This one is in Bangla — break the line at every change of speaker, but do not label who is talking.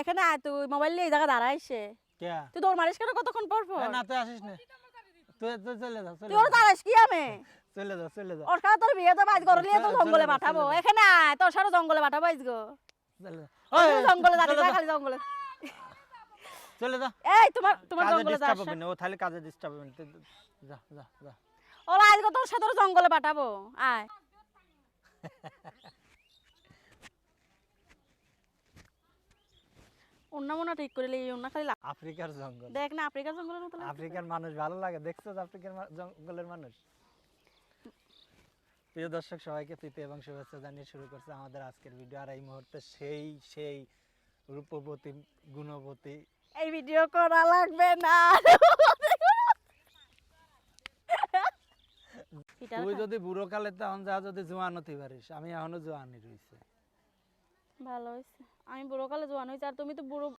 এখানে আয়, তুই মোবাইল নিয়ে এই জায়গা দাঁড়াইছে।
কে
তুই দৌড় মারিস কেন কতক্ষণ পর পর?
না তুই আসিস না, তুই তুই চলে যা,
তুই ওর দাঁড়াইস কি আমি?
চলে যা, চলে যা,
ওর সাথে তোর বিয়ে তো বাজ করে নিয়ে তো
চলে
জঙ্গলে
যা,
পাঠাবো।
চলে যা।
এখানে আয়, তোর সাথে জঙ্গলে পাঠাবো আজগো।
চলে যা।
তুই জঙ্গলে
চলে
দাঁড়িয়ে
যা,
খালি জঙ্গলে।
চলে যা।
এই তোমার
কাজে
জঙ্গলে
ডিস্টার্ব
যাস
হবে না, ও তাহলে কাজে ডিস্টার্ব হবে না, তুই যা যা যা।
ওরা আজকে তোর সাথে জঙ্গলে পাঠাবো, আয়। অন্য মনে ঠিক করে লি, অন্য খালি
আফ্রিকার জঙ্গল,
দেখ না আফ্রিকার জঙ্গলের মতো লাগছে।
আফ্রিকার মানুষ ভালো লাগে, দেখছো আফ্রিকার জঙ্গলের মানুষ। প্রিয় দর্শক, সবাইকে প্রীতি এবং শুভেচ্ছা জানিয়ে শুরু করছে আমাদের আজকের ভিডিও। আর এই মুহূর্তে সেই সেই রূপবতী গুণবতী,
এই ভিডিও করা লাগবে না।
তুই যদি বুড়ো কালে তখন যা যদি জোয়ান হতে পারিস, আমি এখনো জোয়ানই রয়েছে।
ভালো হয়েছে, আমি বুড়ো কালে জোয়ান হয়েছি আর তুমি তো বুড়ো